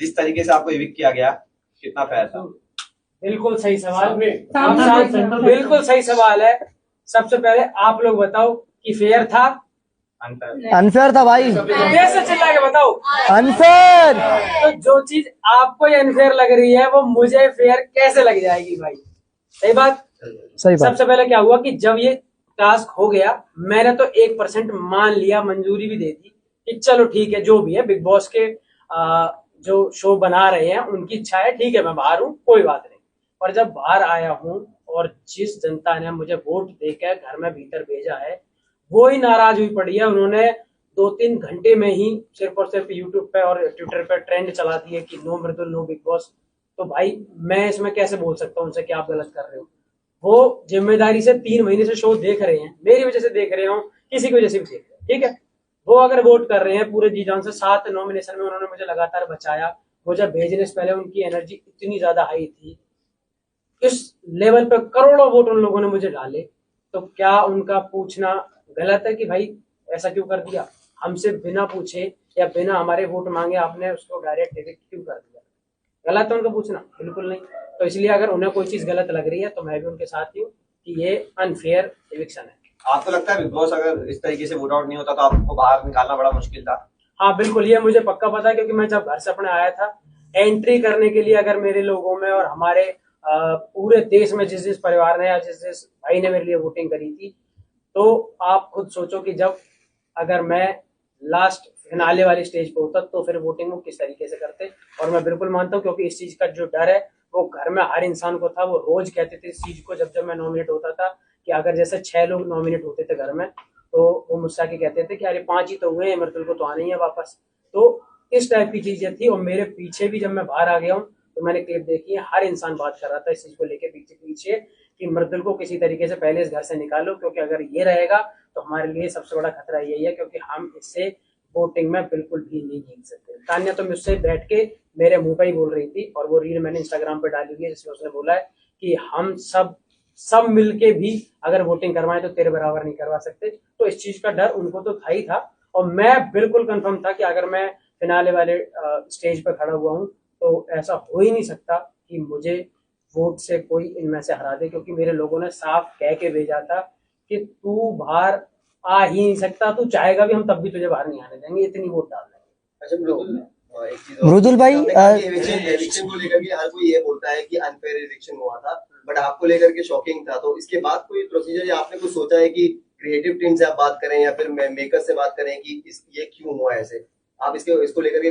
जिस तरीके से आपको इविक्ट किया गया, कितना फेयर था? बिल्कुल सही सवाल, बिल्कुल सही सवाल है। सबसे पहले आप लोग बताओ कि फेयर था? अनफेयर था भाई। कैसे चिल्ला के बताओ अनफेयर। तो जो चीज आपको अनफेयर लग रही है वो मुझे फेयर कैसे लग जाएगी भाई? सही बात। सबसे पहले क्या हुआ कि जब ये टास्क हो गया, मैंने तो 1% मान लिया, मंजूरी भी दे दी कि चलो ठीक है, जो भी है बिग बॉस के जो शो बना रहे हैं उनकी इच्छा है, ठीक है मैं बाहर हूँ, कोई बात नहीं। और जब बाहर आया हूँ और जिस जनता ने मुझे वोट देकर घर में भीतर भेजा है वो ही नाराज हुई पड़ी है। उन्होंने 2-3 घंटे में ही सिर्फ और सिर्फ यूट्यूब पे और ट्विटर पे ट्रेंड चला दिए कि नो मृदुल नो बिग बॉस। तो भाई मैं इसमें कैसे बोल सकता हूँ उनसे कि आप गलत कर रहे हो? वो जिम्मेदारी से 3 महीने से शो देख रहे हैं, मेरी वजह से देख रहे हो, किसी की वजह से भी देख रहे हैं, ठीक है। वो अगर वोट कर रहे हैं पूरे जी जान से, 7 नॉमिनेशन में उन्होंने मुझे लगातार बचाया। वो जब भेजने से पहले उनकी एनर्जी इतनी ज्यादा हाई थी, इस लेवल पर करोड़ों वोट उन लोगों ने मुझे डाले, तो क्या उनका पूछना गलत है कि भाई ऐसा क्यों कर दिया? हमसे बिना पूछे या बिना हमारे वोट मांगे आपने उसको डायरेक्ट इविक्ट क्यों कर दिया? गलत है उनका पूछना? बिल्कुल नहीं। तो इसलिए अगर उन्हें कोई चीज गलत लग रही है तो मैं भी उनके साथ ही हूँ कि ये अनफेयर इविक्शन है। आपको लगता है बिग बॉस अगर इस तरीके से वोट आउट नहीं होता तो आपको बाहर निकालना बड़ा मुश्किल था? हाँ बिल्कुल, ये मुझे पक्का पता है, क्योंकि मैं जब घर से अपने आया था एंट्री करने के लिए, अगर मेरे लोगों में और हमारे पूरे देश में जिस जिस परिवार ने या जिस जिस भाई ने मेरे लिए वोटिंग करी थी, तो आप खुद सोचो कि जब अगर मैं लास्ट फिनाले वाली स्टेज पे होता तो फिर वोटिंग वो किस तरीके से करते। और मैं बिल्कुल मानता हूँ, क्योंकि इस चीज का जो डर है वो घर में हर इंसान को था। वो रोज कहते थे इस चीज को, जब जब मैं नॉमिनेट होता था कि अगर जैसे 6 लोग नॉमिनेट होते थे घर में, तो वो मुझसे आके कहते थे कि अरे 5 ही तो हुए हैं, मृदुल को तो आना ही है वापस। तो इस टाइप की चीजें थी। और मेरे पीछे भी जब मैं बाहर आ गया हूँ तो मैंने क्लिप देखी है, हर इंसान बात कर रहा था इस चीज को लेके पीछे पीछे कि मृदुल को किसी तरीके से पहले इस घर से निकालो, क्योंकि अगर ये रहेगा तो हमारे लिए सबसे बड़ा खतरा यही है, क्योंकि हम इससे वोटिंग में बिल्कुल भी नहीं जीत सकते। तान्या तो मुझसे बैठ के मेरे मुंह पर ही बोल रही थी, और वो रील मैंने इंस्टाग्राम पे डाली हुई है जिसमें उसने बोला है कि हम सब मिलके भी अगर वोटिंग करवाएं तो तेरे बराबर नहीं करवा सकते। तो इस चीज का डर उनको तो था ही था, और मैं बिल्कुल कंफर्म था कि अगर मैं फिनाले वाले स्टेज पर खड़ा हुआ हूँ तो ऐसा हो ही नहीं सकता कि मुझे वोट से कोई इनमें से हरा दे, क्योंकि मेरे लोगों ने साफ कह के भेजा था कि तू बाहर आ ही नहीं सकता, तू चाहेगा भी हम तब भी तुझे बाहर नहीं आने देंगे, इतनी वोट डाल देंगे। अच्छा मृदुल भाई, इलेक्शन को लेकर के हर कोई ये बोलता है कि अनफेयर इलेक्शन हुआ था, बट आपको लेकर के शॉकिंग था। तो इसके बाद कोई प्रोसीजर या आपने कुछ सोचा है कि क्रिएटिव टीम से आप बात करें या फिर मेकर से बात करें कि ये क्यों हुआ ऐसे? आप इसको लेकर के